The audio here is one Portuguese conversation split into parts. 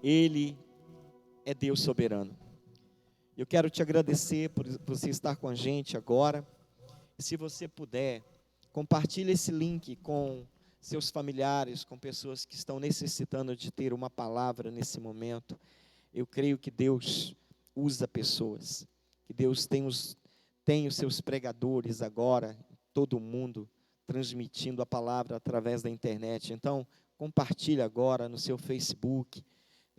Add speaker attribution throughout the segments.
Speaker 1: Ele é Deus soberano. Eu quero te agradecer por você estar com a gente agora. Se você puder, compartilhe esse link com seus familiares, com pessoas que estão necessitando de ter uma palavra nesse momento. Eu creio que Deus usa pessoas, que Deus tem os seus pregadores agora, todo mundo, transmitindo a palavra através da internet. Então, compartilhe agora no seu Facebook,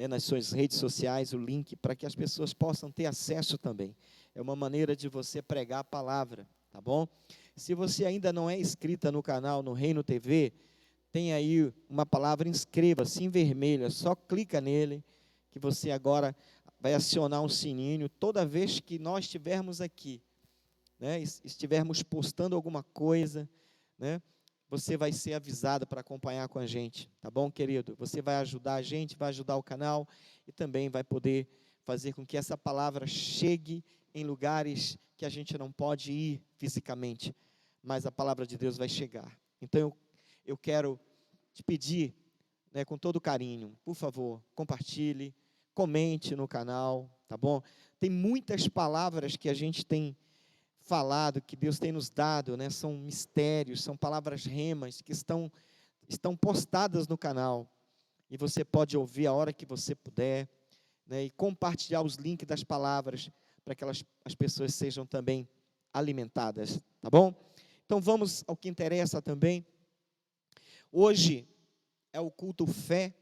Speaker 1: nas suas redes sociais, o link para que as pessoas possam ter acesso também. É uma maneira de você pregar a palavra, tá bom? Se você ainda não é inscrita no canal, no Reino TV, tem aí uma palavra inscreva-se em vermelho, só clica nele, que você agora vai acionar um sininho toda vez que nós estivermos aqui, estivermos postando alguma coisa, você vai ser avisado para acompanhar com a gente, tá bom, querido? Você vai ajudar a gente, vai ajudar o canal e também vai poder fazer com que essa palavra chegue em lugares que a gente não pode ir fisicamente, mas a palavra de Deus vai chegar. Então eu quero te pedir, com todo carinho, por favor, compartilhe, comente no canal, tá bom? Tem muitas palavras que a gente tem falado, que Deus tem nos dado, são mistérios, são palavras remas que estão postadas no canal, e você pode ouvir a hora que você puder, e compartilhar os links das palavras, para que as pessoas sejam também alimentadas, tá bom? Então vamos ao que interessa também. Hoje é o culto fé,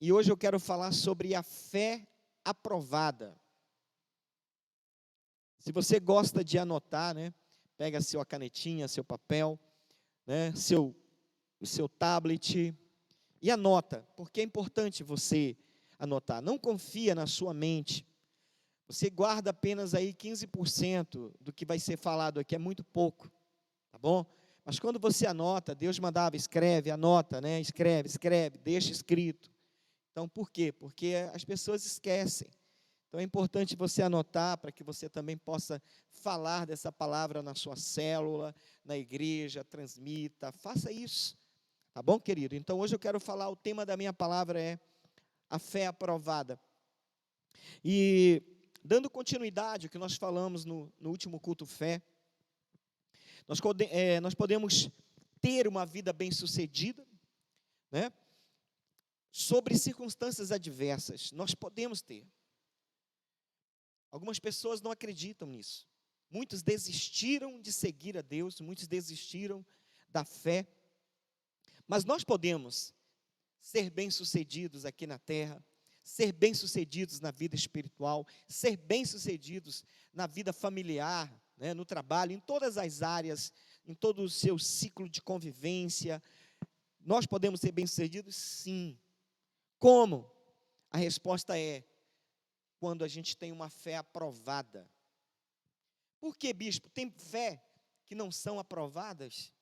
Speaker 1: e hoje eu quero falar sobre a fé aprovada. Se você gosta de anotar, pega sua canetinha, seu papel, o seu tablet e anota, porque é importante você anotar. Não confia na sua mente. Você guarda apenas aí 15% do que vai ser falado aqui, é muito pouco, tá bom? Mas quando você anota, Deus mandava, escreve, anota, escreve, deixa escrito. Então, por quê? Porque as pessoas esquecem. Então, é importante você anotar, para que você também possa falar dessa palavra na sua célula, na igreja, transmita, faça isso. Tá bom, querido? Então, hoje eu quero falar, o tema da minha palavra é a fé aprovada. E, dando continuidade ao que nós falamos no último culto fé, nós podemos ter uma vida bem-sucedida, sobre circunstâncias adversas. Nós podemos ter. Algumas pessoas não acreditam nisso. Muitos desistiram de seguir a Deus, muitos desistiram da fé. Mas nós podemos ser bem-sucedidos aqui na terra, ser bem-sucedidos na vida espiritual, ser bem-sucedidos na vida familiar, no trabalho, em todas as áreas, em todo o seu ciclo de convivência. Nós podemos ser bem-sucedidos? Sim. Como? A resposta é quando a gente tem uma fé aprovada. Por que, bispo? Tem fé que não são aprovadas?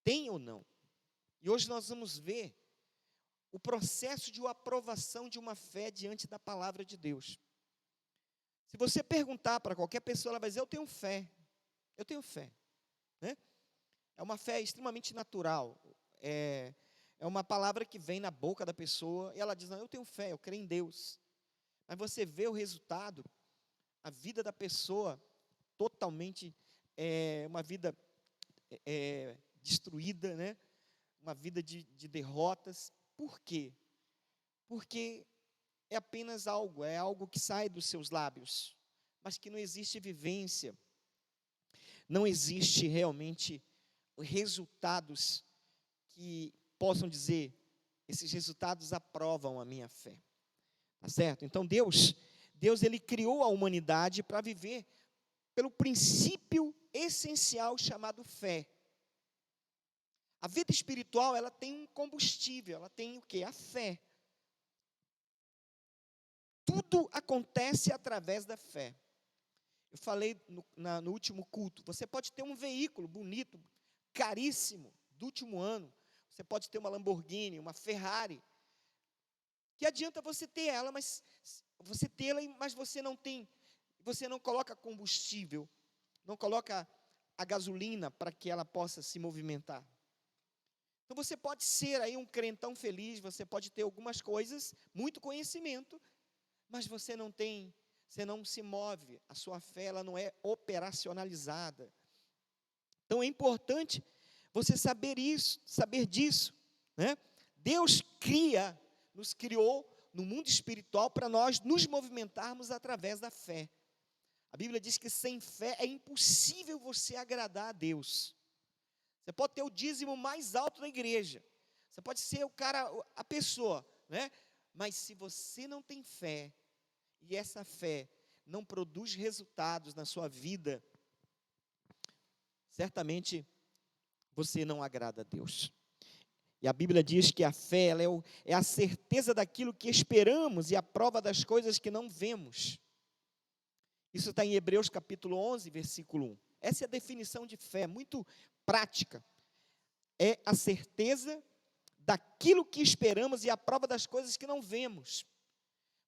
Speaker 1: Tem ou não? E hoje nós vamos ver o processo de aprovação de uma fé diante da palavra de Deus. Se você perguntar para qualquer pessoa, ela vai dizer, eu tenho fé. Eu tenho fé. É uma fé extremamente natural. É uma palavra que vem na boca da pessoa, e ela diz, não, eu tenho fé, eu creio em Deus. Mas você vê o resultado, a vida da pessoa totalmente, uma vida destruída, uma vida de derrotas. Por quê? Porque é apenas algo, é algo que sai dos seus lábios, mas que não existe vivência, não existe realmente resultados que possam dizer, esses resultados aprovam a minha fé, tá certo? Então Deus ele criou a humanidade para viver pelo princípio essencial chamado fé. A vida espiritual, ela tem um combustível, ela tem o quê? A fé. Tudo acontece através da fé. Eu falei no último culto, você pode ter um veículo bonito, caríssimo, do último ano, você pode ter uma Lamborghini, uma Ferrari, que adianta você ter ela, mas você não tem, você não coloca combustível, não coloca a gasolina para que ela possa se movimentar. Então você pode ser aí um crentão feliz, você pode ter algumas coisas, muito conhecimento, mas você não se move, a sua fé ela não é operacionalizada. Então é importante você saber disso, né? Deus nos criou no mundo espiritual para nós nos movimentarmos através da fé. A Bíblia diz que sem fé é impossível você agradar a Deus. Você pode ter o dízimo mais alto da igreja, você pode ser a pessoa, né? Mas se você não tem fé, e essa fé não produz resultados na sua vida, certamente você não agrada a Deus. E a Bíblia diz que a fé ela é a certeza daquilo que esperamos e a prova das coisas que não vemos. Isso está em Hebreus capítulo 11, versículo 1. Essa é a definição de fé, muito prática. É a certeza daquilo que esperamos e a prova das coisas que não vemos.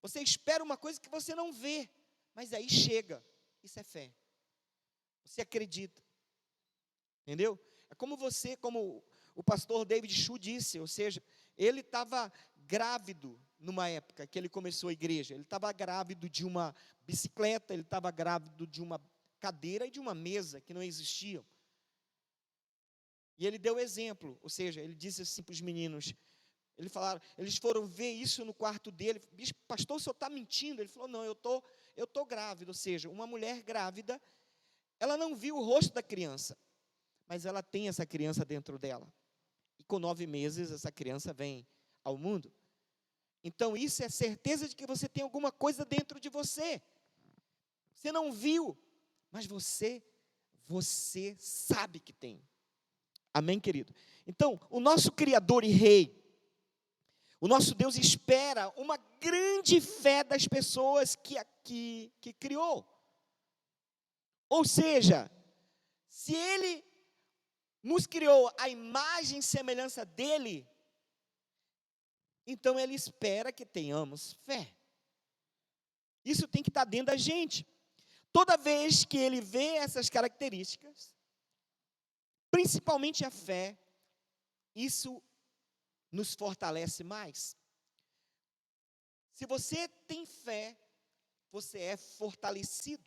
Speaker 1: Você espera uma coisa que você não vê, mas aí chega. Isso é fé. Você acredita. Entendeu? É como o pastor David Chu disse, ou seja, ele estava grávido numa época que ele começou a igreja. Ele estava grávido de uma bicicleta, ele estava grávido de uma cadeira e de uma mesa que não existiam. E ele deu exemplo, ou seja, ele disse assim para os meninos, eles foram ver isso no quarto dele, pastor, o senhor está mentindo? Ele falou, não, eu tô grávido, ou seja, uma mulher grávida, ela não viu o rosto da criança, mas ela tem essa criança dentro dela. E com 9 meses, essa criança vem ao mundo. Então, isso é certeza de que você tem alguma coisa dentro de você. Você não viu, mas você sabe que tem. Amém, querido? Então, o nosso Criador e Rei, o nosso Deus espera uma grande fé das pessoas que criou. Ou seja, se Ele nos criou a imagem e semelhança dEle, então Ele espera que tenhamos fé. Isso tem que estar dentro da gente. Toda vez que Ele vê essas características, principalmente a fé, isso nos fortalece mais. Se você tem fé, você é fortalecido.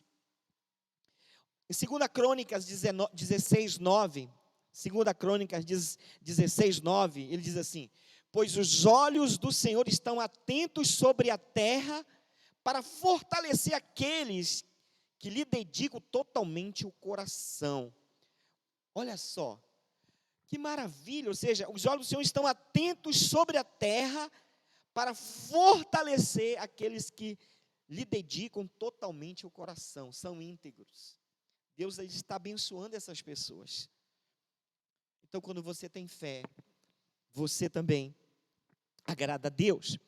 Speaker 1: Em 2 Crônicas 16, 9, 2 Crônicas 16, 9, ele diz assim, pois os olhos do Senhor estão atentos sobre a terra, para fortalecer aqueles que lhe dedicam totalmente o coração. Olha só, que maravilha, ou seja, os olhos do Senhor estão atentos sobre a terra, para fortalecer aqueles que lhe dedicam totalmente o coração, são íntegros. Deus está abençoando essas pessoas. Então, quando você tem fé, você também agrada a Deus.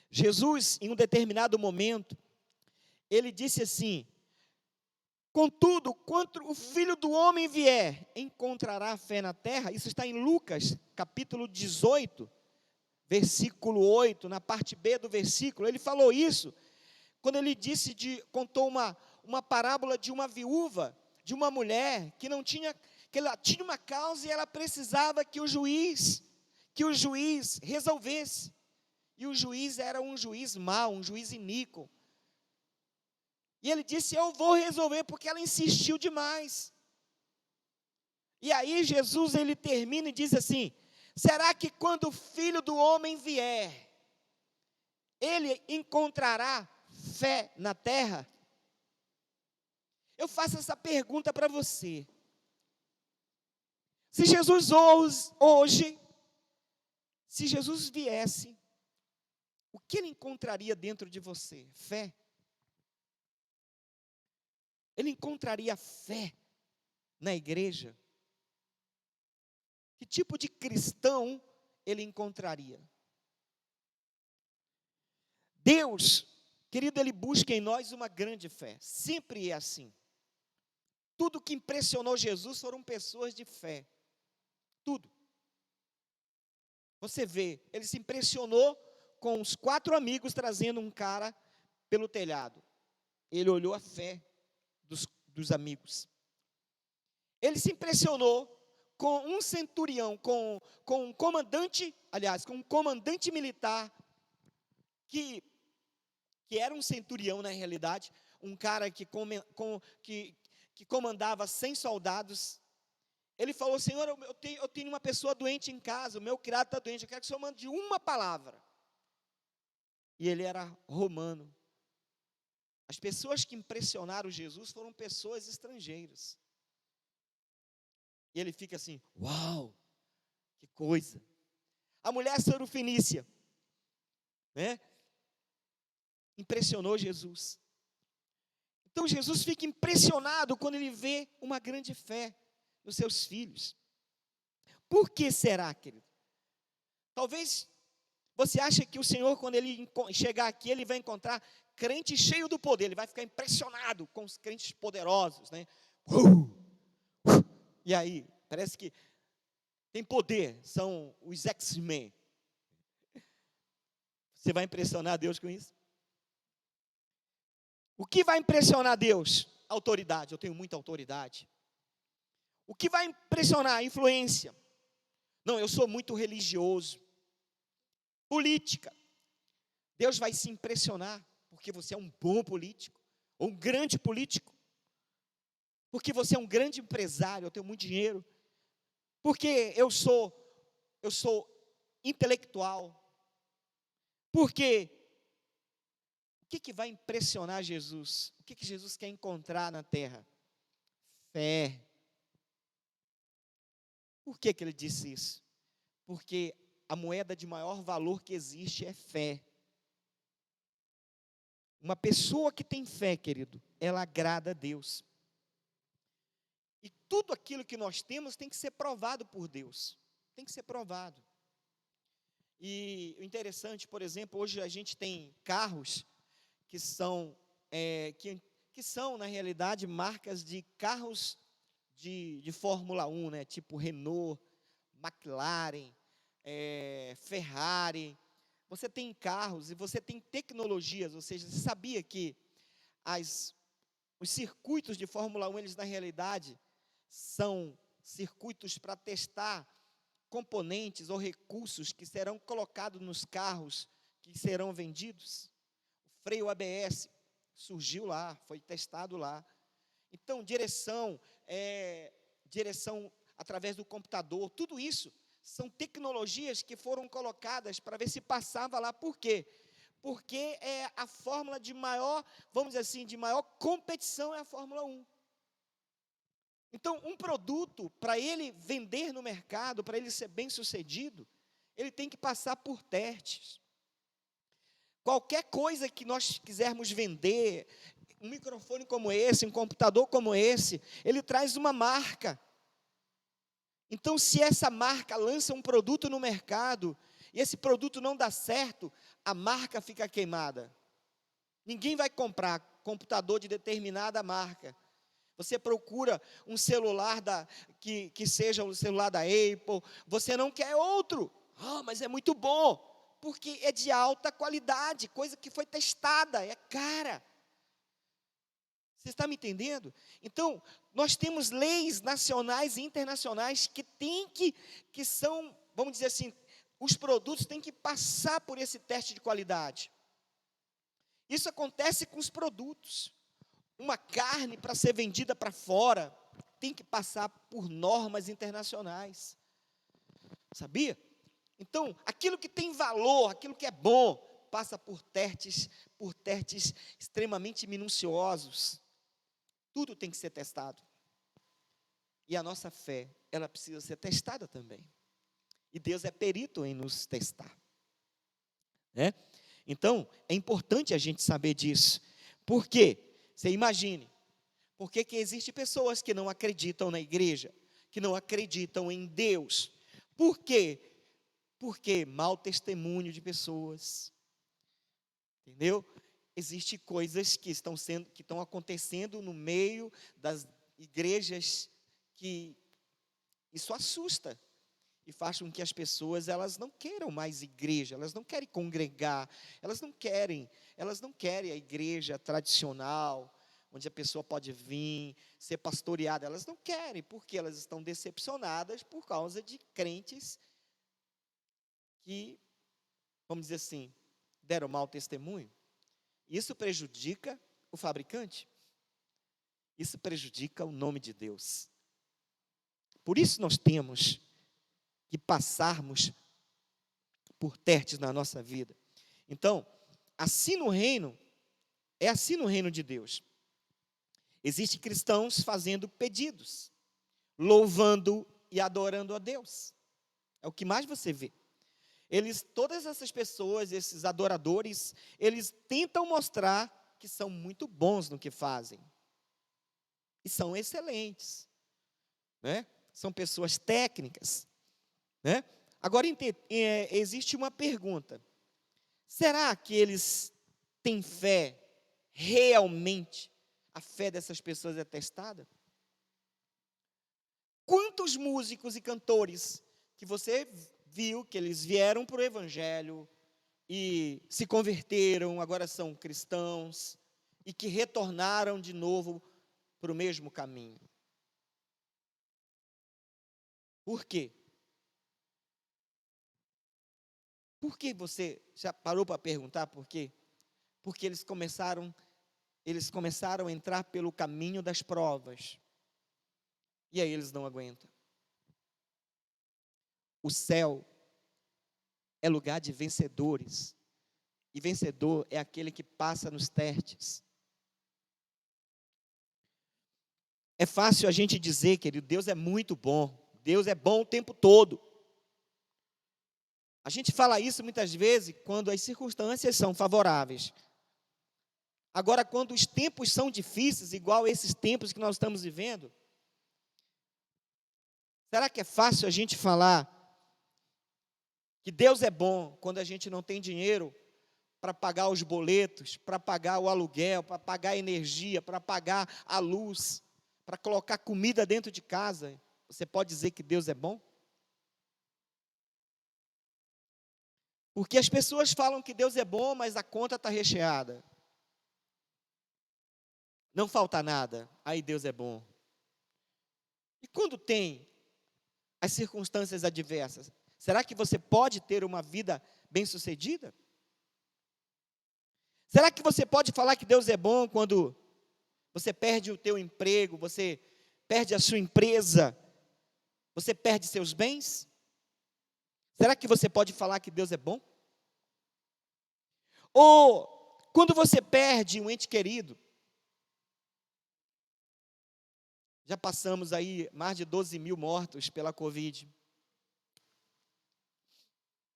Speaker 1: Jesus, em um determinado momento, ele disse assim, contudo, quando o Filho do Homem vier, encontrará fé na terra? Isso está em Lucas, capítulo 18, versículo 8, na parte B do versículo. Ele falou isso, quando ele contou uma parábola de uma viúva, de uma mulher, que ela tinha uma causa e ela precisava que o juiz resolvesse. E o juiz era um juiz mau, um juiz iníquo. E ele disse, eu vou resolver, porque ela insistiu demais. E aí Jesus, ele termina e diz assim, será que quando o Filho do Homem vier, ele encontrará fé na terra? Eu faço essa pergunta para você. Se Jesus hoje, se Jesus viesse, o que ele encontraria dentro de você? Fé. Ele encontraria fé na igreja? Que tipo de cristão ele encontraria? Deus, querido, Ele busca em nós uma grande fé. Sempre é assim. Tudo que impressionou Jesus foram pessoas de fé. Tudo. Você vê, Ele se impressionou com os 4 amigos trazendo um cara pelo telhado. Ele olhou a fé dos amigos. Ele se impressionou um centurião, com um comandante, aliás, com um comandante militar, que era um centurião na realidade, um cara que comandava 100 soldados. Ele falou: Senhor, eu tenho uma pessoa doente em casa, o meu criado está doente, eu quero que o Senhor mande uma palavra. E ele era romano. As pessoas que impressionaram Jesus foram pessoas estrangeiras. E ele fica assim: uau, que coisa. A mulher sarofenícia, né? Impressionou Jesus. Então Jesus fica impressionado quando ele vê uma grande fé nos seus filhos. Por que será, querido? Talvez você ache que o Senhor, quando ele chegar aqui, ele vai encontrar crente cheio do poder, ele vai ficar impressionado com os crentes poderosos, né? E aí, parece que tem poder, são os X-Men. Você vai impressionar Deus com isso? O que vai impressionar Deus? Autoridade, eu tenho muita autoridade. O que vai impressionar? Influência. Não, eu sou muito religioso. Política. Deus vai se impressionar, porque você é um bom político, ou um grande político. Porque você é um grande empresário, eu tenho muito dinheiro. Porque eu sou intelectual. Porque o que vai impressionar Jesus? O que Jesus quer encontrar na terra? Fé. Por que ele disse isso? Porque a moeda de maior valor que existe é fé. Uma pessoa que tem fé, querido, ela agrada a Deus. E tudo aquilo que nós temos tem que ser provado por Deus. Tem que ser provado. E o interessante, por exemplo, hoje a gente tem carros que são, que são, na realidade, marcas de carros de Fórmula 1, né? Tipo Renault, McLaren, Ferrari. Você tem carros e você tem tecnologias, ou seja, você sabia que os circuitos de Fórmula 1, eles na realidade são circuitos para testar componentes ou recursos que serão colocados nos carros que serão vendidos. O freio ABS surgiu lá, foi testado lá. Então, direção através do computador, tudo isso são tecnologias que foram colocadas para ver se passava lá. Por quê? Porque é a fórmula de maior, vamos dizer assim, de maior competição é a Fórmula 1. Então, um produto, para ele vender no mercado, para ele ser bem sucedido, ele tem que passar por testes. Qualquer coisa que nós quisermos vender, um microfone como esse, um computador como esse, ele traz uma marca. Então, se essa marca lança um produto no mercado, e esse produto não dá certo, a marca fica queimada. Ninguém vai comprar computador de determinada marca. Você procura um celular que seja o celular da Apple, você não quer outro. Mas é muito bom, porque é de alta qualidade, coisa que foi testada, é cara. Você está me entendendo? Então, nós temos leis nacionais e internacionais que são, vamos dizer assim, os produtos têm que passar por esse teste de qualidade. Isso acontece com os produtos. Uma carne, para ser vendida para fora, tem que passar por normas internacionais. Sabia? Então, aquilo que tem valor, aquilo que é bom, passa por testes extremamente minuciosos. Tudo tem que ser testado. E a nossa fé, ela precisa ser testada também. E Deus é perito em nos testar. Né? Então, é importante a gente saber disso. Por quê? Você imagine, por que existem pessoas que não acreditam na igreja, que não acreditam em Deus? Por quê? Porque mau testemunho de pessoas, entendeu? Existem coisas que estão acontecendo no meio das igrejas que isso assusta e faz com que as pessoas elas não queiram mais igreja, elas não querem congregar, elas não querem a igreja tradicional, onde a pessoa pode vir, ser pastoreada. Elas não querem, porque elas estão decepcionadas por causa de crentes que, vamos dizer assim, deram mau testemunho. Isso prejudica o fabricante. Isso prejudica o nome de Deus. Por isso nós temos que passarmos por testes na nossa vida. Então, assim no reino, é assim no reino de Deus. Existem cristãos fazendo pedidos, louvando e adorando a Deus. É o que mais você vê. Todas essas pessoas, esses adoradores, eles tentam mostrar que são muito bons no que fazem. E são excelentes, né? São pessoas técnicas, né? Agora, existe uma pergunta. Será que eles têm fé realmente? A fé dessas pessoas é testada? Quantos músicos e cantores que você viu que eles vieram para o Evangelho e se converteram, agora são cristãos, e que retornaram de novo para o mesmo caminho? Por quê? Por que você já parou para perguntar por quê? Porque eles começaram a entrar pelo caminho das provas. E aí eles não aguentam. O céu é lugar de vencedores. E vencedor é aquele que passa nos testes. É fácil a gente dizer, querido, Deus é muito bom. Deus é bom o tempo todo. A gente fala isso muitas vezes quando as circunstâncias são favoráveis. Agora, quando os tempos são difíceis, igual esses tempos que nós estamos vivendo, será que é fácil a gente falar que Deus é bom quando a gente não tem dinheiro para pagar os boletos, para pagar o aluguel, para pagar a energia, para pagar a luz, para colocar comida dentro de casa? Você pode dizer que Deus é bom? Porque as pessoas falam que Deus é bom, mas a conta está recheada. Não falta nada, aí Deus é bom. E quando tem as circunstâncias adversas, será que você pode ter uma vida bem-sucedida? Será que você pode falar que Deus é bom quando você perde o teu emprego, você perde a sua empresa, você perde seus bens? Será que você pode falar que Deus é bom? Ou quando você perde um ente querido? Já passamos aí mais de 12 mil mortos pela Covid.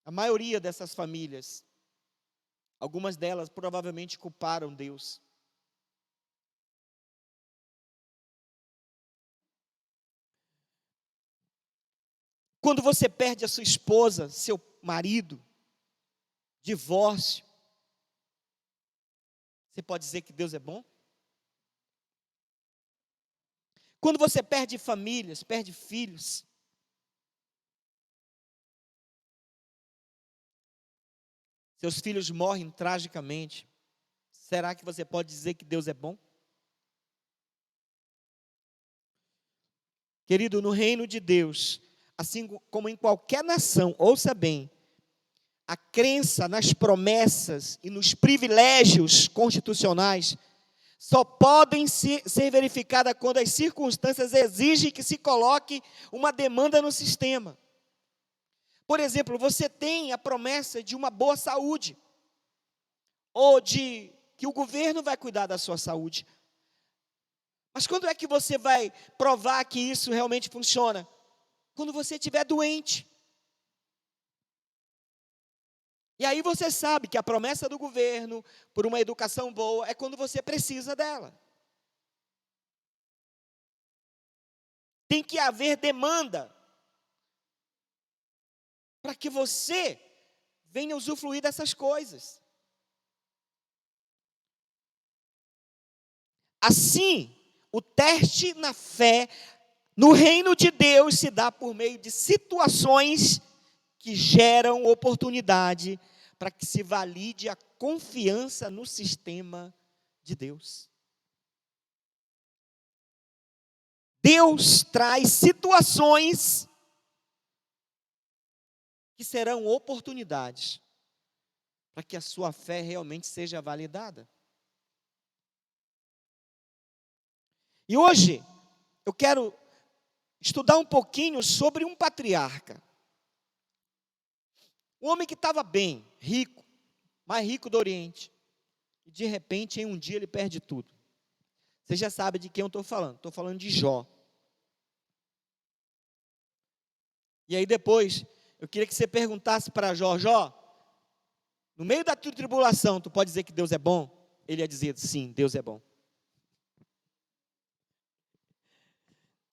Speaker 1: A maioria dessas famílias, algumas delas provavelmente culparam Deus. Quando você perde a sua esposa, seu marido, divórcio, você pode dizer que Deus é bom? Quando você perde famílias, perde filhos, seus filhos morrem tragicamente, será que você pode dizer que Deus é bom? Querido, no reino de Deus, assim como em qualquer nação, ouça bem, a crença nas promessas e nos privilégios constitucionais só podem ser verificadas quando as circunstâncias exigem que se coloque uma demanda no sistema. Por exemplo, você tem a promessa de uma boa saúde, ou de que o governo vai cuidar da sua saúde. Mas quando é que você vai provar que isso realmente funciona? Quando você estiver doente. E aí você sabe que a promessa do governo, por uma educação boa, é quando você precisa dela. Tem que haver demanda para que você venha usufruir dessas coisas. Assim, o teste na fé no reino de Deus se dá por meio de situações que geram oportunidade para que se valide a confiança no sistema de Deus. Deus traz situações que serão oportunidades para que a sua fé realmente seja validada. E hoje eu quero estudar um pouquinho sobre um patriarca. Um homem que estava bem, rico, mais rico do Oriente. E de repente, em um dia, ele perde tudo. Você já sabe de quem eu estou falando. Estou falando de Jó. E aí depois, eu queria que você perguntasse para Jó: Jó, no meio da tua tribulação, tu pode dizer que Deus é bom? Ele ia dizer: sim, Deus é bom.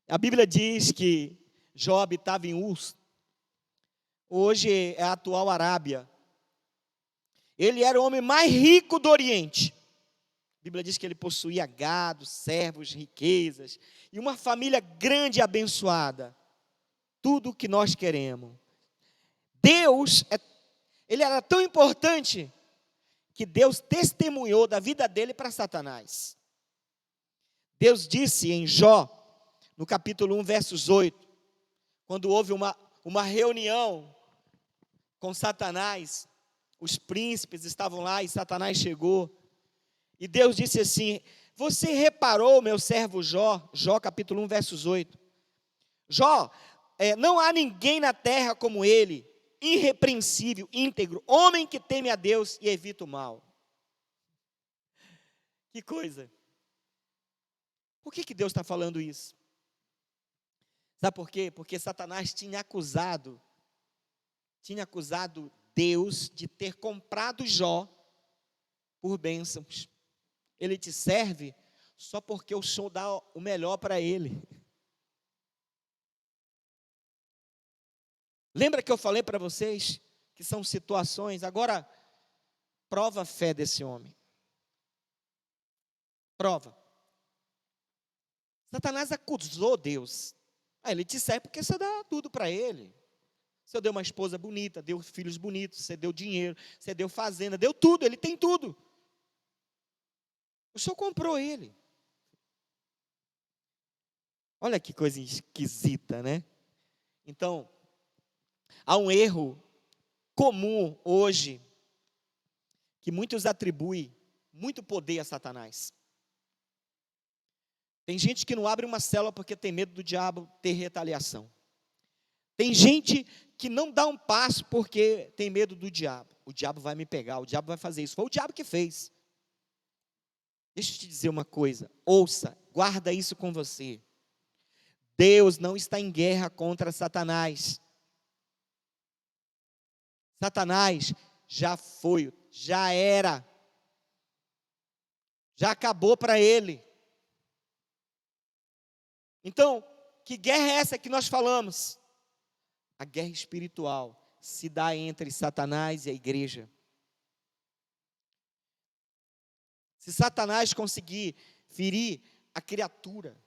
Speaker 1: A Bíblia diz que Jó habitava em Uz. Hoje é a atual Arábia. Ele era o homem mais rico do Oriente. A Bíblia diz que ele possuía gado, servos, riquezas, e uma família grande e abençoada. Tudo o que nós queremos. Deus, ele era tão importante, que Deus testemunhou da vida dele para Satanás. Deus disse em Jó, no capítulo 1, versos 8, quando houve uma reunião com Satanás, os príncipes estavam lá e Satanás chegou, e Deus disse assim: você reparou, meu servo Jó, Jó capítulo 1, versos 8, Jó, não há ninguém na terra como ele, irrepreensível, íntegro, homem que teme a Deus e evita o mal. Que coisa! Por que Deus está falando isso? Sabe por quê? Porque Satanás tinha acusado Deus de ter comprado Jó por bênçãos. Ele te serve só porque o Senhor dá o melhor para ele. Lembra que eu falei para vocês que são situações? Agora, prova a fé desse homem. Prova. Satanás acusou Deus. Ele te serve porque você dá tudo para ele. Você deu uma esposa bonita, deu filhos bonitos, você deu dinheiro, você deu fazenda, deu tudo, ele tem tudo. O Senhor comprou ele. Olha que coisa esquisita, né? Então, há um erro comum hoje, que muitos atribuem muito poder a Satanás. Tem gente que não abre uma célula porque tem medo do diabo ter retaliação. Tem gente que não dá um passo porque tem medo do diabo. O diabo vai me pegar, o diabo vai fazer isso. Foi o diabo que fez. Deixa eu te dizer uma coisa, ouça, guarda isso com você. Deus não está em guerra contra Satanás. Satanás já foi, já era, já acabou para ele. Então, que guerra é essa que nós falamos? A guerra espiritual se dá entre Satanás e a igreja. Se Satanás conseguir ferir a criatura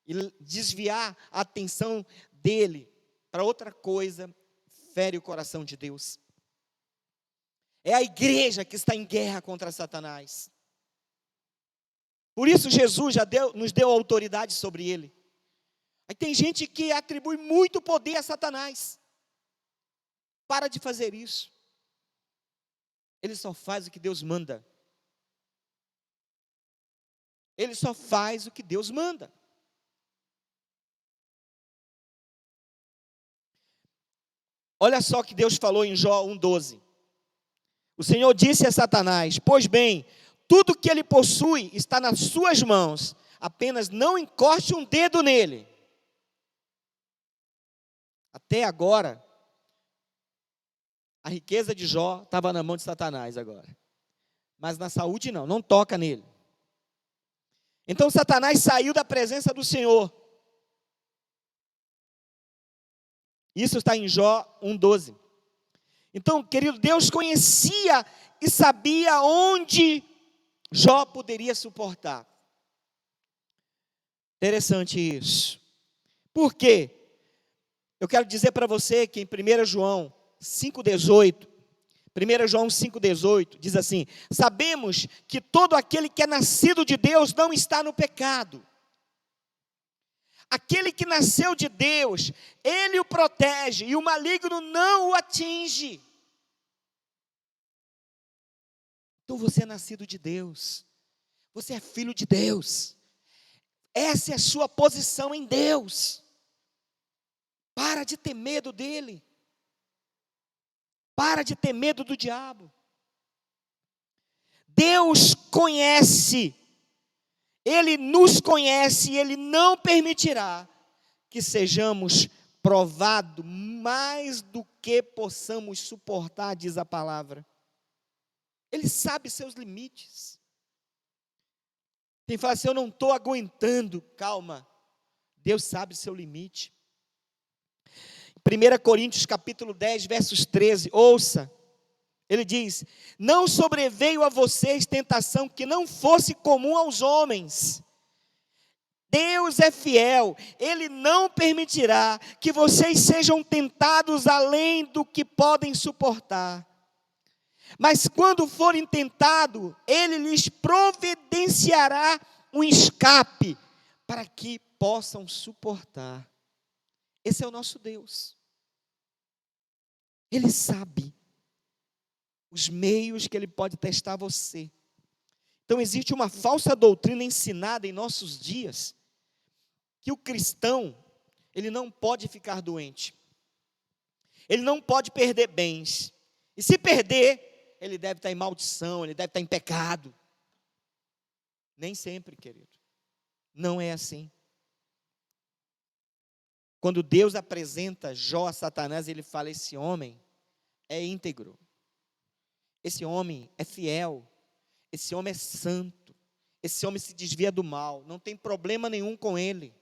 Speaker 1: e desviar a atenção dele para outra coisa, fere o coração de Deus. É a igreja que está em guerra contra Satanás. Por isso Jesus já nos deu autoridade sobre ele. Aí tem gente que atribui muito poder a Satanás. Para de fazer isso. Ele só faz o que Deus manda. Ele só faz o que Deus manda. Olha só o que Deus falou em Jó 1,12. O Senhor disse a Satanás: pois bem, tudo que ele possui está nas suas mãos, apenas não encoste um dedo nele. Até agora, a riqueza de Jó estava na mão de Satanás agora. Mas na saúde não toca nele. Então Satanás saiu da presença do Senhor. Isso está em Jó 1,12. Então, querido, Deus conhecia e sabia onde Jó poderia suportar. Interessante isso. Por quê? Eu quero dizer para você que em 1 João 5,18, 1 João 5,18 diz assim: sabemos que todo aquele que é nascido de Deus não está no pecado. Aquele que nasceu de Deus, Ele o protege e o maligno não o atinge. Então você é nascido de Deus, você é filho de Deus, essa é a sua posição em Deus. Para de ter medo dele, para de ter medo do diabo. Deus conhece, Ele nos conhece e Ele não permitirá que sejamos provados mais do que possamos suportar, diz a palavra. Ele sabe seus limites. Quem fala assim, eu não estou aguentando, calma, Deus sabe seu limite. 1 Coríntios capítulo 10, versos 13, ouça, ele diz, não sobreveio a vocês tentação que não fosse comum aos homens. Deus é fiel, Ele não permitirá que vocês sejam tentados além do que podem suportar. Mas quando forem tentados, Ele lhes providenciará um escape para que possam suportar. Esse é o nosso Deus. Ele sabe os meios que Ele pode testar você. Então existe uma falsa doutrina ensinada em nossos dias, que o cristão, ele não pode ficar doente. Ele não pode perder bens. E se perder, ele deve estar em maldição, ele deve estar em pecado. Nem sempre, querido. Não é assim. Quando Deus apresenta Jó a Satanás, ele fala, esse homem é íntegro. Esse homem é fiel. Esse homem é santo. Esse homem se desvia do mal. Não tem problema nenhum com ele.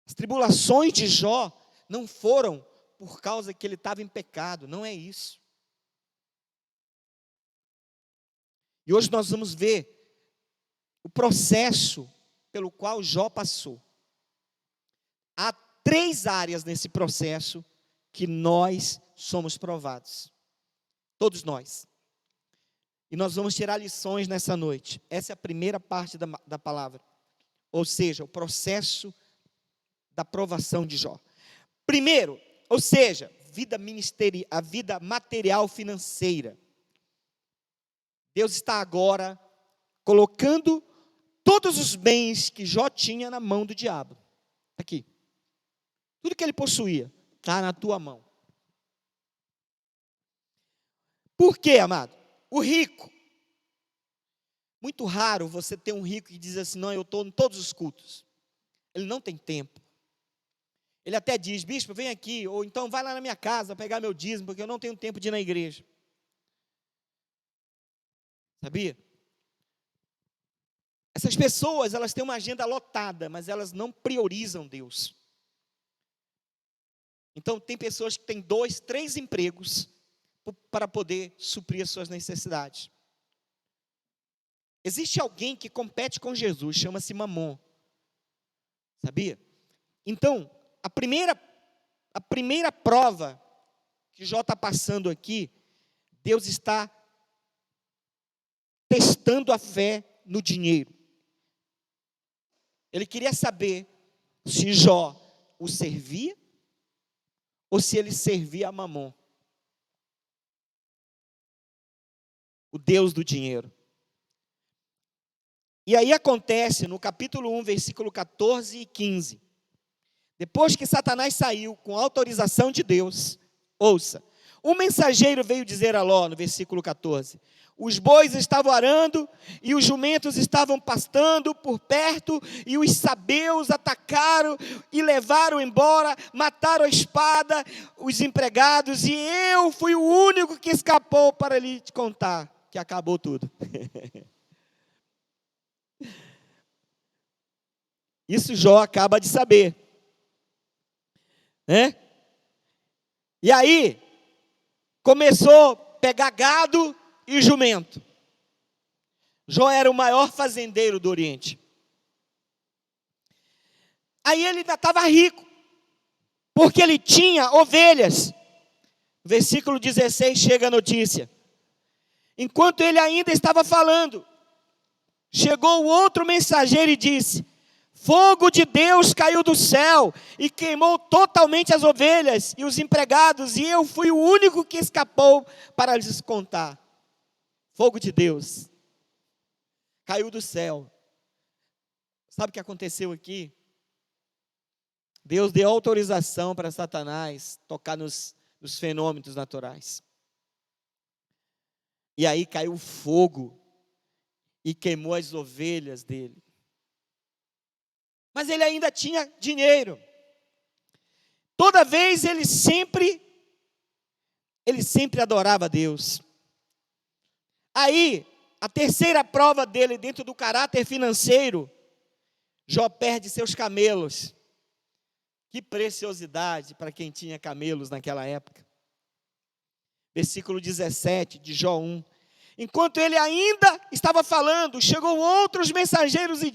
Speaker 1: As tribulações de Jó não foram por causa que ele estava em pecado, não é isso. E hoje nós vamos ver o processo pelo qual Jó passou. Há 3 áreas nesse processo que nós somos provados. Todos nós. E nós vamos tirar lições nessa noite. Essa é a primeira parte da palavra. Ou seja, o processo da provação de Jó. Primeiro, ou seja, a vida material financeira. Deus está agora colocando todos os bens que Jó tinha na mão do diabo. Aqui. Tudo que ele possuía está na tua mão. Por quê, amado? O rico. Muito raro você ter um rico que diz assim, não, eu estou em todos os cultos. Ele não tem tempo. Ele até diz, bispo, vem aqui, ou então vai lá na minha casa pegar meu dízimo, porque eu não tenho tempo de ir na igreja. Sabia? Essas pessoas, elas têm uma agenda lotada, mas elas não priorizam Deus. Então, tem pessoas que têm 2, 3 empregos para poder suprir as suas necessidades. Existe alguém que compete com Jesus, chama-se Mamon. Sabia? Então, a primeira prova que Jó está passando aqui, Deus está testando a fé no dinheiro. Ele queria saber se Jó o servia ou se ele servia a Mamon, o Deus do dinheiro. E aí acontece no capítulo 1, versículo 14 e 15. Depois que Satanás saiu com autorização de Deus, ouça, um mensageiro veio dizer a Ló, no versículo 14, os bois estavam arando e os jumentos estavam pastando por perto e os sabeus atacaram e levaram embora, mataram a espada os empregados e eu fui o único que escapou para lhe contar que acabou tudo. Isso Jó acaba de saber. Né? E aí, começou a pegar gado e jumento. Jó era o maior fazendeiro do Oriente. Aí ele ainda estava rico, porque ele tinha ovelhas. Versículo 16 chega a notícia. Enquanto ele ainda estava falando, chegou o outro mensageiro e disse: fogo de Deus caiu do céu e queimou totalmente as ovelhas e os empregados, e eu fui o único que escapou para lhes contar. Fogo de Deus caiu do céu. Sabe o que aconteceu aqui? Deus deu autorização para Satanás tocar nos fenômenos naturais. E aí caiu fogo e queimou as ovelhas dele. Mas ele ainda tinha dinheiro. Toda vez ele sempre adorava a Deus. Aí, a terceira prova dele dentro do caráter financeiro, Jó perde seus camelos. Que preciosidade para quem tinha camelos naquela época. Versículo 17 de Jó 1. Enquanto ele ainda estava falando, chegou outro mensageiro e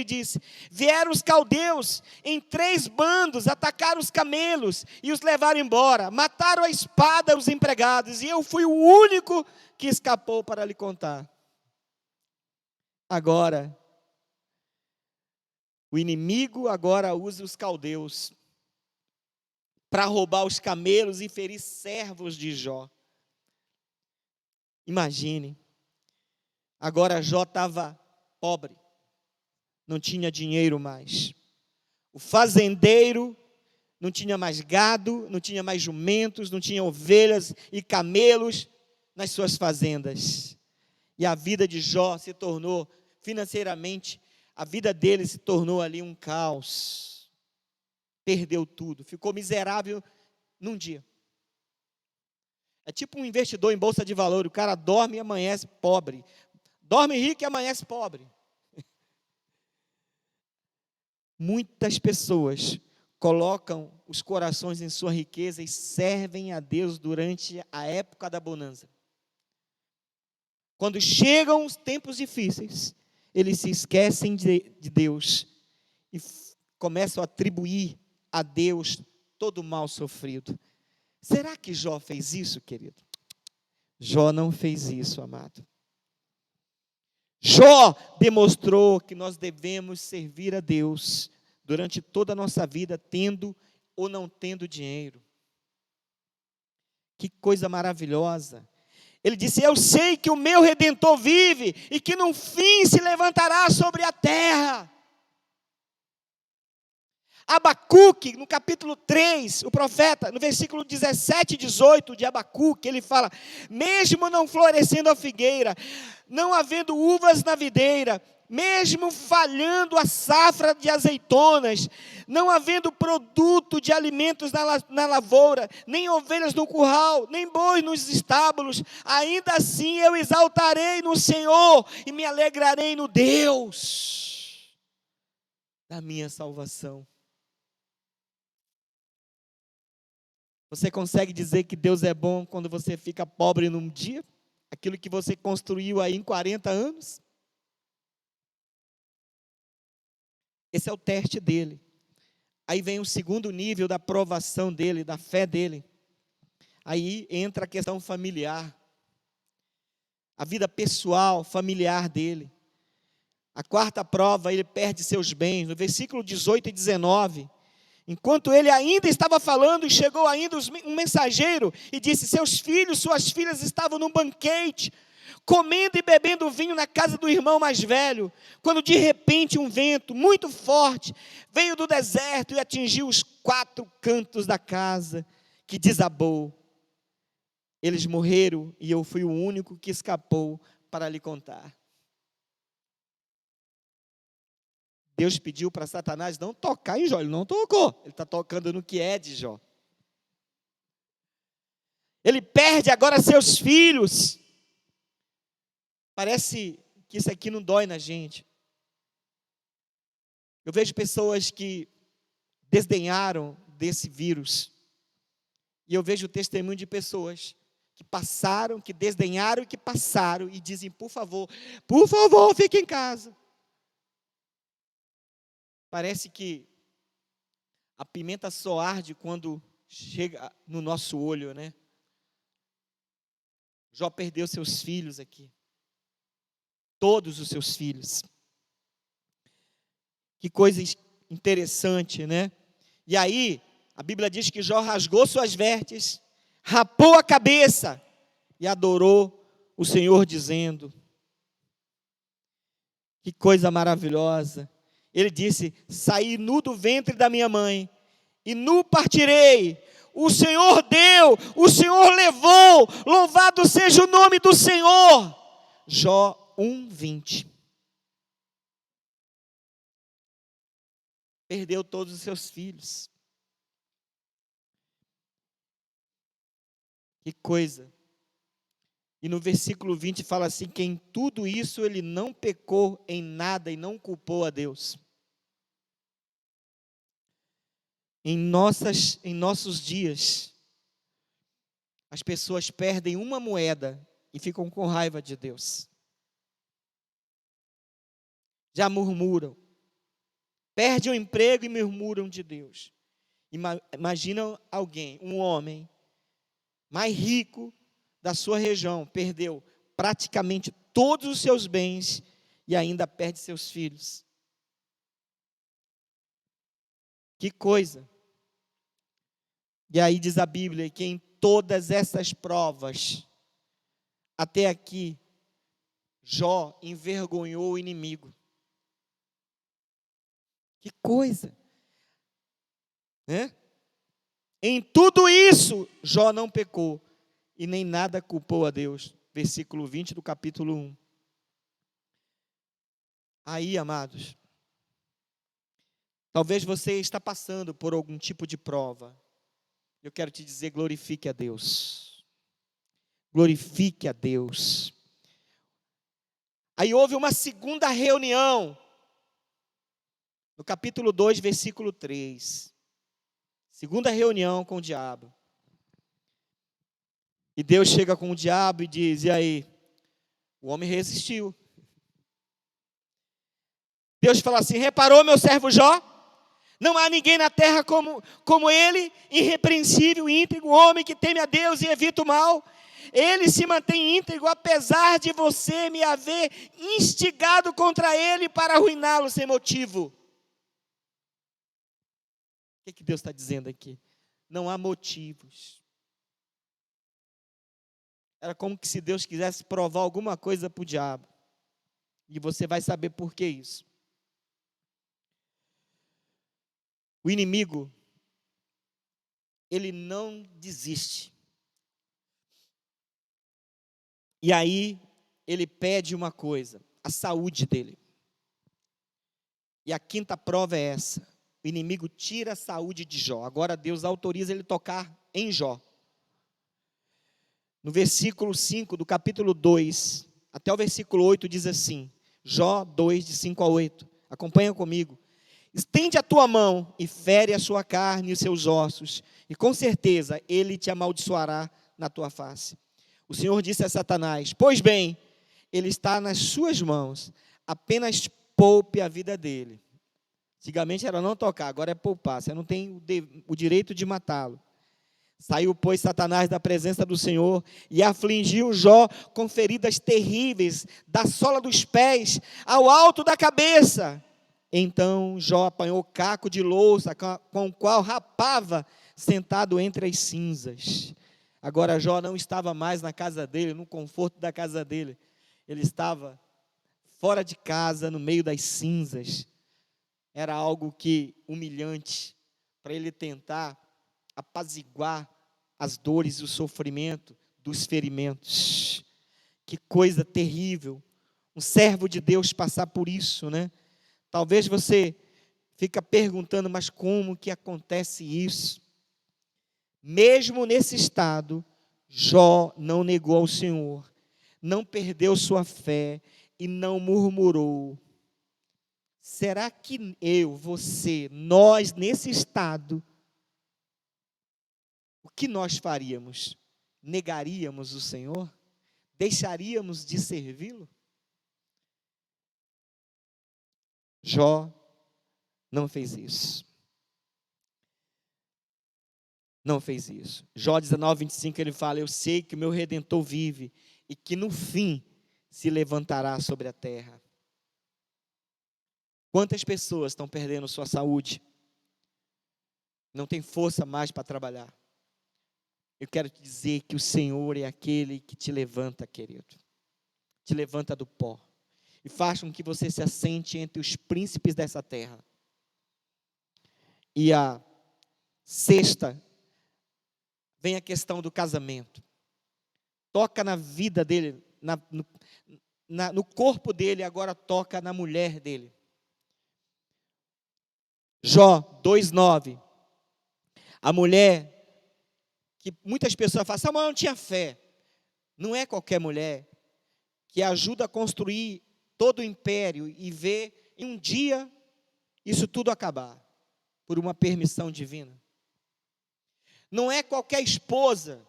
Speaker 1: disse: vieram os caldeus em 3 bandos, atacaram os camelos e os levaram embora, mataram a espada os empregados, e eu fui o único que escapou para lhe contar. Agora, o inimigo agora usa os caldeus para roubar os camelos e ferir servos de Jó. Imagine, agora Jó estava pobre, não tinha dinheiro mais. O fazendeiro não tinha mais gado, não tinha mais jumentos, não tinha ovelhas e camelos nas suas fazendas. E a vida de Jó se tornou, financeiramente, a vida dele se tornou ali um caos. Perdeu tudo, ficou miserável num dia. É tipo um investidor em bolsa de valor, o cara dorme e amanhece pobre. Dorme rico e amanhece pobre. Muitas pessoas colocam os corações em sua riqueza e servem a Deus durante a época da bonança. Quando chegam os tempos difíceis, eles se esquecem de Deus e começam a atribuir a Deus todo o mal sofrido. Será que Jó fez isso, querido? Jó não fez isso, amado. Jó demonstrou que nós devemos servir a Deus durante toda a nossa vida, tendo ou não tendo dinheiro. Que coisa maravilhosa. Ele disse: eu sei que o meu Redentor vive e que no fim se levantará sobre a terra. Abacuque, no capítulo 3, o profeta, no versículo 17 e 18 de Abacuque, ele fala: mesmo não florescendo a figueira, não havendo uvas na videira, mesmo falhando a safra de azeitonas, não havendo produto de alimentos na lavoura, nem ovelhas no curral, nem bois nos estábulos, ainda assim eu exaltarei no Senhor e me alegrarei no Deus da minha salvação. Você consegue dizer que Deus é bom quando você fica pobre num dia? Aquilo que você construiu aí em 40 anos? Esse é o teste dele. Aí vem o segundo nível da provação dele, da fé dele. Aí entra a questão familiar. A vida pessoal, familiar dele. A quarta prova, ele perde seus bens. No versículo 18 e 19... enquanto ele ainda estava falando, chegou ainda um mensageiro e disse: seus filhos, suas filhas estavam num banquete, comendo e bebendo vinho na casa do irmão mais velho, quando de repente um vento muito forte veio do deserto e atingiu os 4 cantos da casa, que desabou. Eles morreram e eu fui o único que escapou para lhe contar. Deus pediu para Satanás não tocar em Jó, ele não tocou, ele está tocando no que é de Jó. Ele perde agora seus filhos. Parece que isso aqui não dói na gente. Eu vejo pessoas que desdenharam desse vírus, e eu vejo o testemunho de pessoas que passaram, que desdenharam e que passaram, e dizem: por favor, fique em casa. Parece que a pimenta só arde quando chega no nosso olho, né? Jó perdeu seus filhos aqui. todos os seus filhos. Que coisa interessante, né? E aí, a Bíblia diz que Jó rasgou suas vestes, rapou a cabeça e adorou o Senhor, dizendo: que coisa maravilhosa. Ele disse: saí nu do ventre da minha mãe, e nu partirei. O Senhor deu, o Senhor levou, louvado seja o nome do Senhor. Jó 1:20. Perdeu todos os seus filhos. Que coisa. E no versículo 20 fala assim, que em tudo isso ele não pecou em nada e não culpou a Deus. Em nossos dias, as pessoas perdem uma moeda e ficam com raiva de Deus. Já murmuram. Perdem o emprego e murmuram de Deus. Imagina alguém, um homem mais rico da sua região, perdeu praticamente todos os seus bens e ainda perde seus filhos. Que coisa! E aí diz a Bíblia que em todas essas provas, até aqui, Jó envergonhou o inimigo. Que coisa! Né? Em tudo isso, Jó não pecou e nem nada culpou a Deus. Versículo 20 do capítulo 1. Aí, amados, talvez você está passando por algum tipo de prova. Eu quero te dizer, glorifique a Deus. Glorifique a Deus. Aí houve uma segunda reunião, no capítulo 2, versículo 3. Segunda reunião com o diabo. E Deus chega com o diabo e diz: e aí? O homem resistiu. Deus fala assim: reparou meu servo Jó? Não há ninguém na terra como ele, irrepreensível, íntegro, homem que teme a Deus e evita o mal. Ele se mantém íntegro, apesar de você me haver instigado contra ele para arruiná-lo sem motivo. O que Deus está dizendo aqui? Não há motivos. Era como que se Deus quisesse provar alguma coisa para o diabo. E você vai saber por que isso. O inimigo, ele não desiste. E aí, ele pede uma coisa: a saúde dele. E a quinta prova é essa: o inimigo tira a saúde de Jó. Agora Deus autoriza ele tocar em Jó. No versículo 5 do capítulo 2, até o versículo 8 diz assim, Jó 2, de 5 a 8. Acompanha comigo. Estende a tua mão e fere a sua carne e os seus ossos, e com certeza ele te amaldiçoará na tua face. O Senhor disse a Satanás: pois bem, ele está nas suas mãos, apenas poupe a vida dele. Antigamente era não tocar, agora é poupar, você não tem o direito de matá-lo. Saiu, pois, Satanás da presença do Senhor e afligiu Jó com feridas terríveis, da sola dos pés ao alto da cabeça. Então Jó apanhou caco de louça, com o qual rapava, sentado entre as cinzas. Agora Jó não estava mais na casa dele, no conforto da casa dele. Ele estava fora de casa, no meio das cinzas. Era algo humilhante para ele tentar apaziguar as dores e o sofrimento dos ferimentos. Que coisa terrível, um servo de Deus passar por isso, né? Talvez você fica perguntando, mas como que acontece isso? Mesmo nesse estado, Jó não negou ao Senhor, não perdeu sua fé e não murmurou. Será que nós nesse estado, o que nós faríamos? Negaríamos o Senhor? Deixaríamos de servi-lo? Jó não fez isso. Não fez isso. Jó 19, 25, ele fala: eu sei que o meu Redentor vive e que no fim se levantará sobre a terra. Quantas pessoas estão perdendo sua saúde? Não tem força mais para trabalhar. Eu quero te dizer que o Senhor é aquele que te levanta, querido. Te levanta do pó. E faz com que você se assente entre os príncipes dessa terra. E a sexta, vem a questão do casamento. Toca na vida dele, no corpo dele, agora toca na mulher dele. Jó 2:9. A mulher, que muitas pessoas falam, Samuel não tinha fé. Não é qualquer mulher que ajuda a construir todo o império e vê em um dia isso tudo acabar, por uma permissão divina. Não é qualquer esposa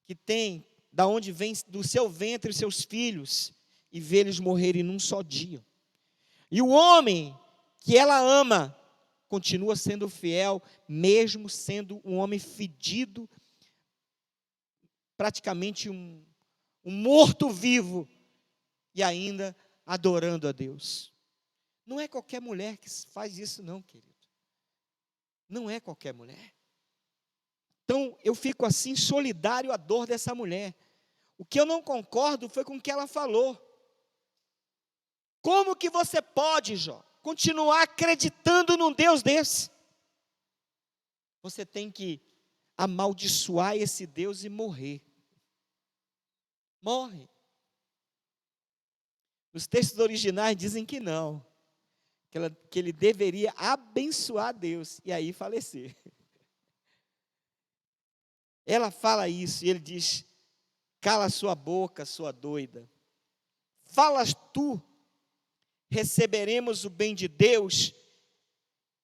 Speaker 1: que tem, da onde vem do seu ventre seus filhos, e vê eles morrerem num só dia. E o homem que ela ama, continua sendo fiel, mesmo sendo um homem fedido, praticamente um morto-vivo, e ainda adorando a Deus. Não é qualquer mulher que faz isso não, querido. Não é qualquer mulher. Então, eu fico assim, solidário à dor dessa mulher. O que eu não concordo foi com o que ela falou. Como que você pode, Jó, continuar acreditando num Deus desse? Você tem que amaldiçoar esse Deus e morrer. Morre. Os textos originais dizem que não. Que ele deveria abençoar Deus e aí falecer. Ela fala isso e ele diz, cala sua boca, sua doida. Falas tu, receberemos o bem de Deus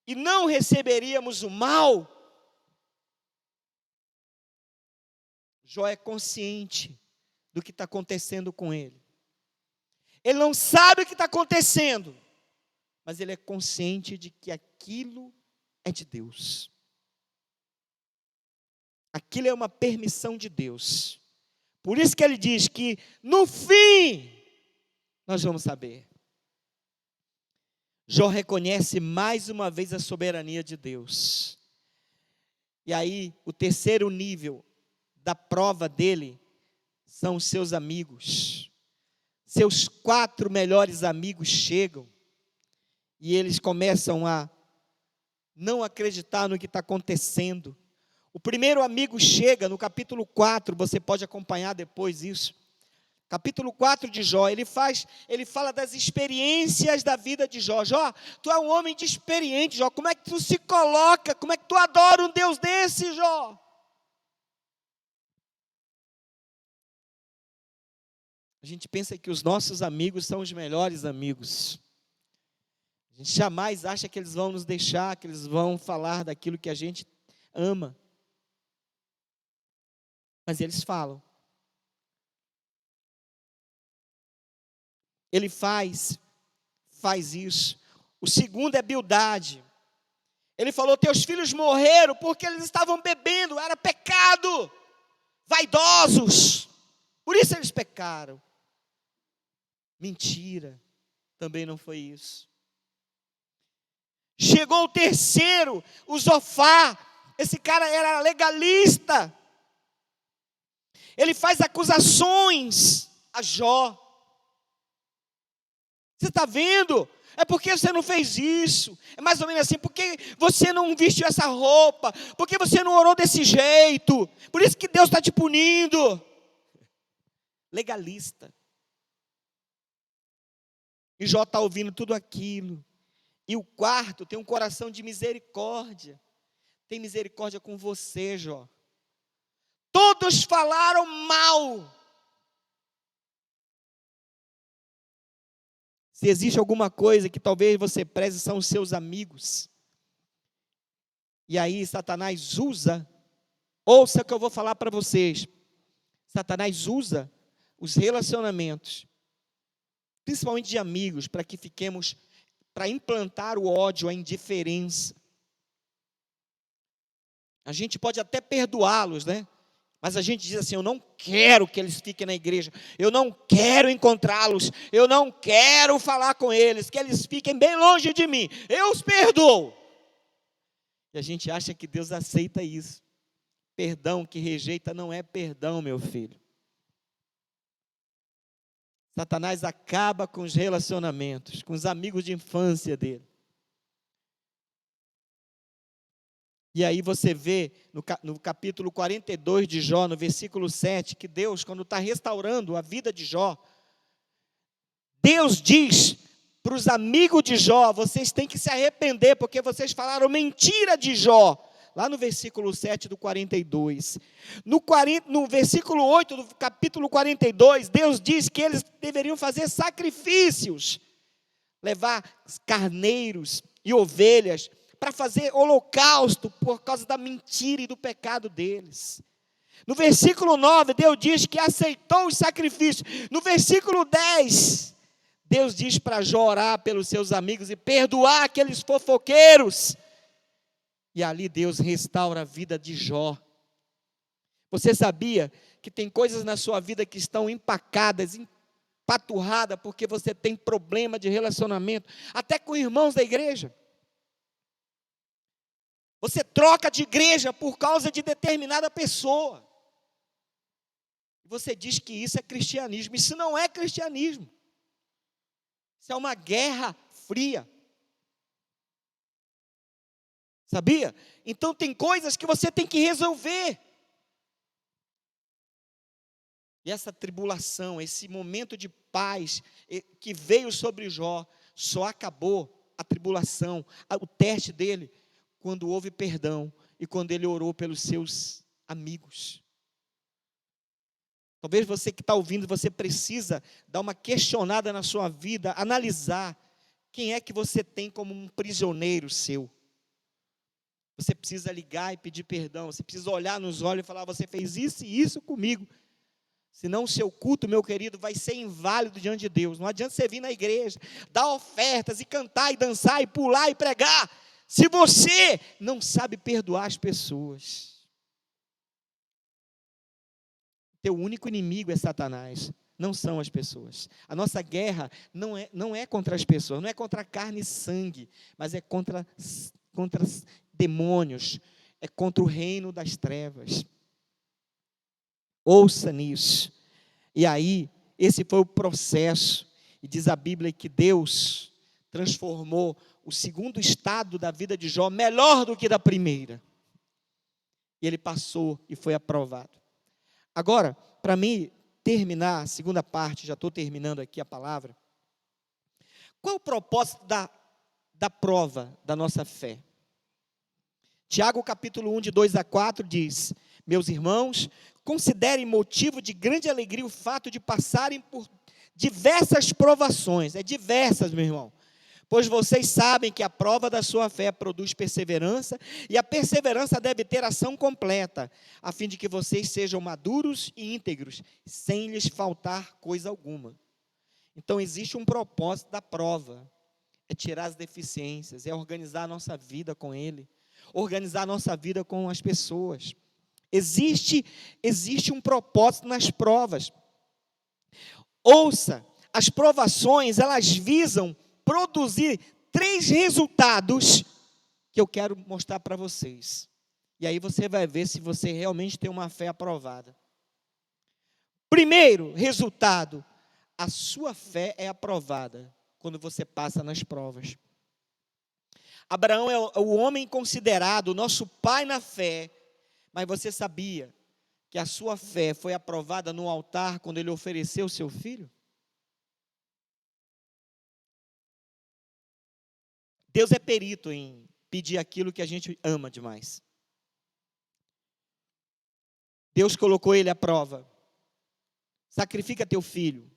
Speaker 1: e não receberíamos o mal? Jó é consciente do que está acontecendo com ele. Ele não sabe o que está acontecendo, mas ele é consciente de que aquilo é de Deus. Aquilo é uma permissão de Deus. Por isso que ele diz que no fim nós vamos saber. Jó reconhece mais uma vez a soberania de Deus. E aí, o terceiro nível da prova dele são os seus amigos. Seus 4 melhores amigos chegam e eles começam a não acreditar no que está acontecendo. O primeiro amigo chega no capítulo 4, você pode acompanhar depois isso. Capítulo 4 de Jó, ele fala das experiências da vida de Jó. Jó, tu é um homem de experiente, Jó. Como é que tu se coloca? Como é que tu adora um Deus desse, Jó? A gente pensa que os nossos amigos são os melhores amigos. A gente jamais acha que eles vão nos deixar, que eles vão falar daquilo que a gente ama. Mas eles falam. Ele faz isso. O segundo é Bildade. Ele falou, teus filhos morreram porque eles estavam bebendo, era pecado. Vaidosos. Por isso eles pecaram. Mentira. Também não foi isso. Chegou o terceiro, o Zofar. Esse cara era legalista. Ele faz acusações a Jó. Você está vendo? É porque você não fez isso. É mais ou menos assim, porque você não vestiu essa roupa, porque você não orou desse jeito, por isso que Deus está te punindo. Legalista. E Jó está ouvindo tudo aquilo. E o quarto tem um coração de misericórdia. Tem misericórdia com você, Jó. Todos falaram mal. Se existe alguma coisa que talvez você preze, são os seus amigos. E aí Satanás usa, ouça o que eu vou falar para vocês. Satanás usa os relacionamentos, principalmente de amigos, para que fiquemos, para implantar o ódio, a indiferença. A gente pode até perdoá-los, né? Mas a gente diz assim: eu não quero que eles fiquem na igreja, eu não quero encontrá-los, eu não quero falar com eles, que eles fiquem bem longe de mim, eu os perdoo. E a gente acha que Deus aceita isso. Perdão que rejeita não é perdão, meu filho. Satanás acaba com os relacionamentos, com os amigos de infância dele. E aí você vê no capítulo 42 de Jó, no versículo 7, que Deus, quando está restaurando a vida de Jó, Deus diz para os amigos de Jó: vocês têm que se arrepender, porque vocês falaram mentira de Jó. Lá no versículo 7 do 42. No versículo 8 do capítulo 42, Deus diz que eles deveriam fazer sacrifícios, levar carneiros e ovelhas, para fazer holocausto por causa da mentira e do pecado deles. No versículo 9, Deus diz que aceitou os sacrifícios. No versículo 10, Deus diz para Jó orar pelos seus amigos e perdoar aqueles fofoqueiros. E ali Deus restaura a vida de Jó. Você sabia que tem coisas na sua vida que estão empacadas, empaturradas, porque você tem problema de relacionamento, até com irmãos da igreja? Você troca de igreja por causa de determinada pessoa. Você diz que isso é cristianismo. Isso não é cristianismo. Isso é uma guerra fria. Sabia? Então tem coisas que você tem que resolver. E essa tribulação, esse momento de paz que veio sobre Jó, só acabou a tribulação, o teste dele, quando houve perdão e quando ele orou pelos seus amigos. Talvez você que está ouvindo, você precisa dar uma questionada na sua vida, analisar quem é que você tem como um prisioneiro seu. Você precisa ligar e pedir perdão, você precisa olhar nos olhos e falar: você fez isso e isso comigo. Senão o seu culto, meu querido, vai ser inválido diante de Deus. Não adianta você vir na igreja, dar ofertas e cantar e dançar e pular e pregar, se você não sabe perdoar as pessoas. Teu único inimigo é Satanás, não são as pessoas. A nossa guerra não é contra as pessoas, não é contra carne e sangue, mas é contra demônios, é contra o reino das trevas. Ouça nisso. E aí, esse foi o processo, e diz a Bíblia que Deus transformou o segundo estado da vida de Jó melhor do que da primeira. E ele passou e foi aprovado. Agora, para mim terminar a segunda parte, já estou terminando aqui a palavra. Qual é o propósito da prova da nossa fé? Tiago capítulo 1, de 2 a 4 diz: meus irmãos, considerem motivo de grande alegria o fato de passarem por diversas provações. É diversas, meu irmão. Pois vocês sabem que a prova da sua fé produz perseverança, e a perseverança deve ter ação completa, a fim de que vocês sejam maduros e íntegros, sem lhes faltar coisa alguma. Então existe um propósito da prova, é tirar as deficiências, é organizar a nossa vida com Ele, organizar a nossa vida com as pessoas. Existe um propósito nas provas. Ouça, as provações, elas visam produzir 3 resultados que eu quero mostrar para vocês. E aí você vai ver se você realmente tem uma fé aprovada. Primeiro resultado, a sua fé é aprovada quando você passa nas provas. Abraão é o homem considerado o nosso pai na fé, mas você sabia que a sua fé foi aprovada no altar quando ele ofereceu o seu filho? Deus é perito em pedir aquilo que a gente ama demais. Deus colocou ele à prova. Sacrifica teu filho.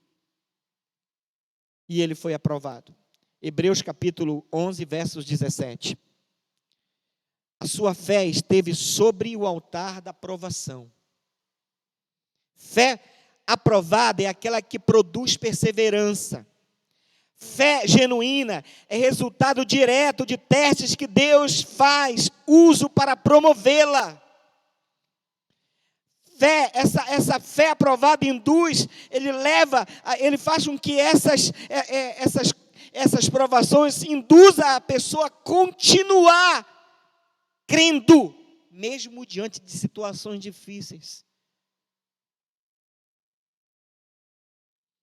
Speaker 1: E ele foi aprovado. Hebreus capítulo 11, versos 17. A sua fé esteve sobre o altar da provação. Fé aprovada é aquela que produz perseverança. Fé genuína é resultado direto de testes que Deus faz uso para promovê-la. fé, essa fé aprovada induz, ele faz com que essas provações induzam a pessoa a continuar crendo, mesmo diante de situações difíceis.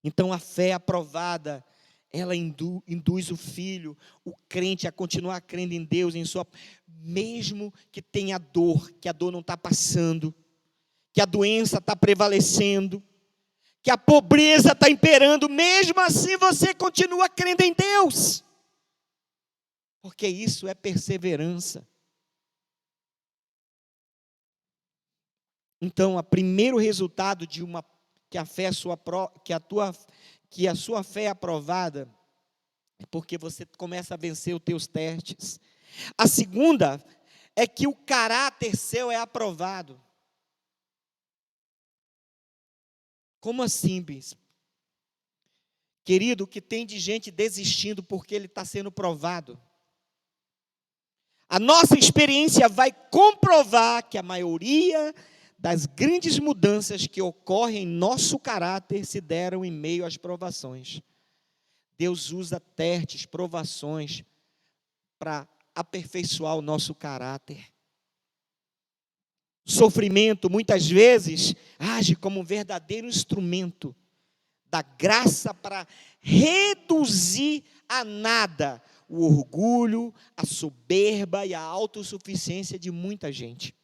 Speaker 1: Então a fé aprovada, ela induz o filho, o crente, a continuar crendo em Deus, mesmo que tenha dor, que a dor não está passando, que a doença está prevalecendo, que a pobreza está imperando, mesmo assim você continua crendo em Deus, porque isso é perseverança. Então, o primeiro resultado de que a sua fé é aprovada, é porque você começa a vencer os teus testes. A segunda é que o caráter seu é aprovado. Como assim, bispo? Querido, o que tem de gente desistindo porque ele está sendo provado? A nossa experiência vai comprovar que a maioria das grandes mudanças que ocorrem em nosso caráter se deram em meio às provações. Deus usa testes, provações, para aperfeiçoar o nosso caráter. O sofrimento, muitas vezes, age como um verdadeiro instrumento da graça para reduzir a nada o orgulho, a soberba e a autossuficiência de muita gente.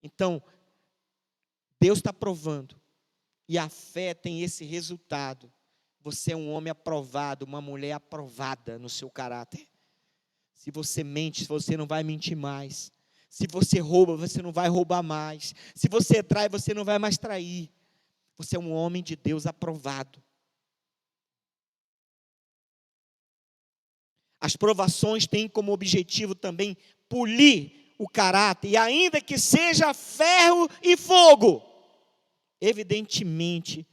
Speaker 1: Então, Deus está provando, e a fé tem esse resultado. Você é um homem aprovado, uma mulher aprovada no seu caráter. Se você mente, você não vai mentir mais. Se você rouba, você não vai roubar mais. Se você trai, você não vai mais trair. Você é um homem de Deus aprovado. As provações têm como objetivo também polir o caráter, e ainda que seja ferro e fogo, evidentemente,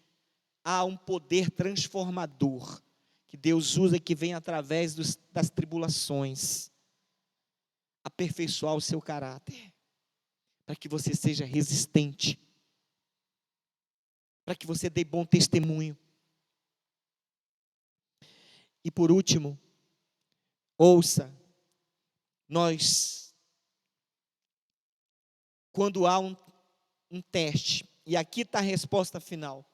Speaker 1: há um poder transformador que Deus usa, que vem através das tribulações, aperfeiçoar o seu caráter, para que você seja resistente, para que você dê bom testemunho. E por último, ouça, quando há um teste, e aqui está a resposta final.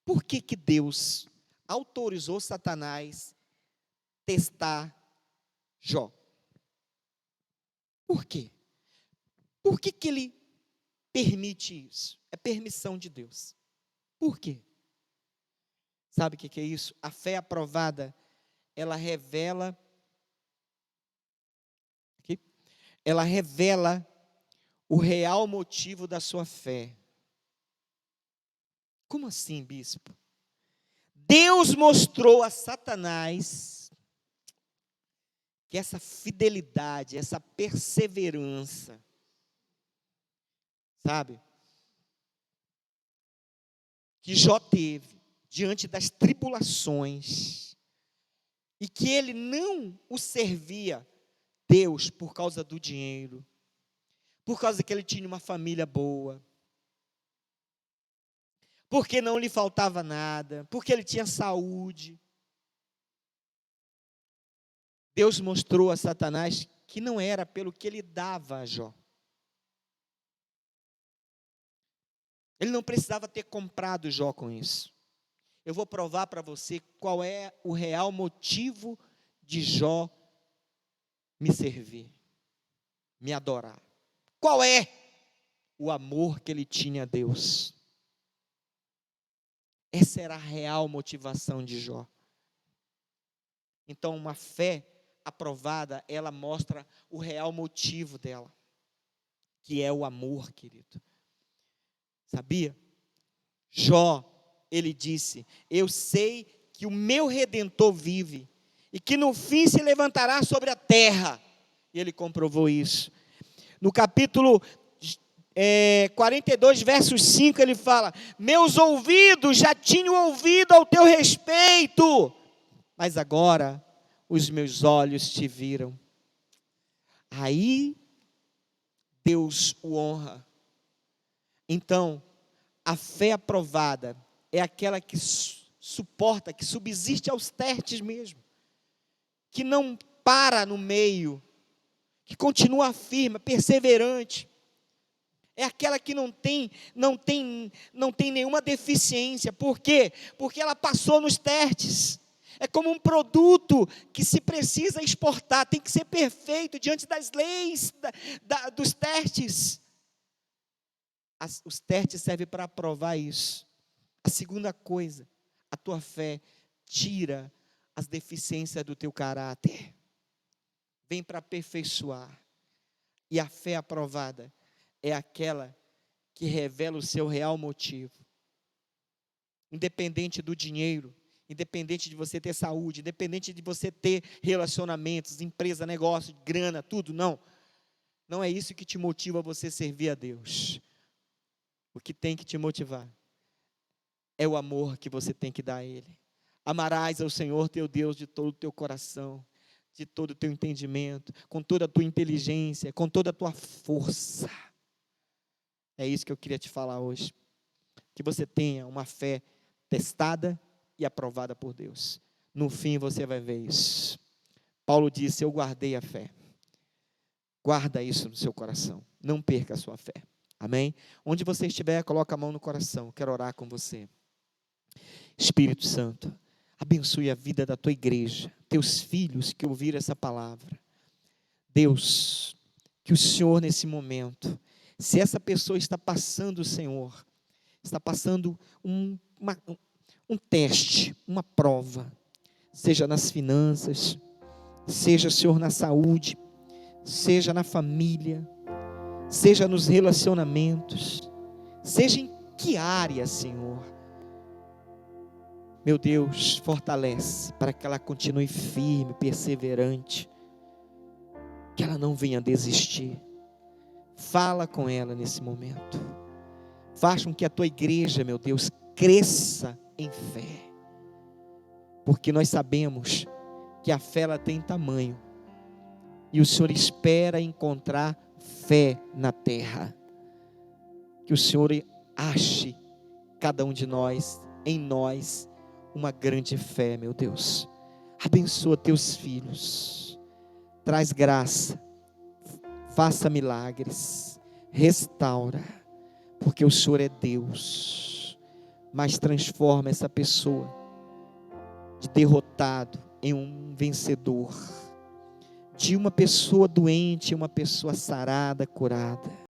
Speaker 1: Por que Deus autorizou Satanás testar Jó? Por quê? Por que ele permite isso? É permissão de Deus. Por quê? Sabe o que é isso? A fé aprovada, ela revela o real motivo da sua fé. Como assim, bispo? Deus mostrou a Satanás que essa fidelidade, essa perseverança, sabe, que Jó teve diante das tribulações, e que ele não o servia Deus por causa do dinheiro, por causa que ele tinha uma família boa, porque não lhe faltava nada, porque ele tinha saúde. Deus mostrou a Satanás que não era pelo que ele dava a Jó. Ele não precisava ter comprado Jó com isso. Eu vou provar para você qual é o real motivo de Jó me servir, me adorar. Qual é o amor que ele tinha a Deus? Essa era a real motivação de Jó. Então, uma fé aprovada, ela mostra o real motivo dela, que é o amor, querido. Sabia? Jó, ele disse: eu sei que o meu Redentor vive, e que no fim se levantará sobre a terra. E ele comprovou isso. No capítulo 42, versos 5, ele fala: meus ouvidos já tinham ouvido ao teu respeito, mas agora os meus olhos te viram. Aí Deus o honra, Então, a fé aprovada é aquela que suporta, que subsiste aos testes mesmo, que não para no meio, que continua firme, perseverante. É aquela que não tem nenhuma deficiência. Por quê? Porque ela passou nos testes. É como um produto que se precisa exportar, tem que ser perfeito diante das leis dos testes. Os testes servem para provar isso. A segunda coisa, a tua fé tira as deficiências do teu caráter. Vem para aperfeiçoar. E a fé aprovada é aquela que revela o seu real motivo. Independente do dinheiro, independente de você ter saúde, independente de você ter relacionamentos, empresa, negócio, grana, tudo, não. Não é isso que te motiva a você servir a Deus. O que tem que te motivar é o amor que você tem que dar a Ele. Amarás ao Senhor teu Deus de todo o teu coração, de todo o teu entendimento, com toda a tua inteligência, com toda a tua força. É isso que eu queria te falar hoje. Que você tenha uma fé testada e aprovada por Deus. No fim você vai ver isso. Paulo disse: eu guardei a fé. Guarda isso no seu coração. Não perca a sua fé. Amém? Onde você estiver, coloca a mão no coração. Quero orar com você. Espírito Santo, abençoe a vida da tua igreja, teus filhos que ouviram essa palavra. Deus, que o Senhor nesse momento, se essa pessoa está passando, Senhor, está passando um teste, uma prova, seja nas finanças, seja, Senhor, na saúde, seja na família, seja nos relacionamentos, seja em que área, Senhor. Meu Deus, fortalece para que ela continue firme, perseverante, que ela não venha desistir. Fala com ela nesse momento. Faz com que a tua igreja, meu Deus, cresça em fé. Porque nós sabemos que a fé ela tem tamanho. E o Senhor espera encontrar fé na terra. Que o Senhor ache cada um de nós, em nós, uma grande fé, meu Deus. Abençoa teus filhos. Traz graça. Faça milagres. Restaura. Porque o Senhor é Deus. Mas transforma essa pessoa de derrotado em um vencedor. De uma pessoa doente em uma pessoa sarada, curada.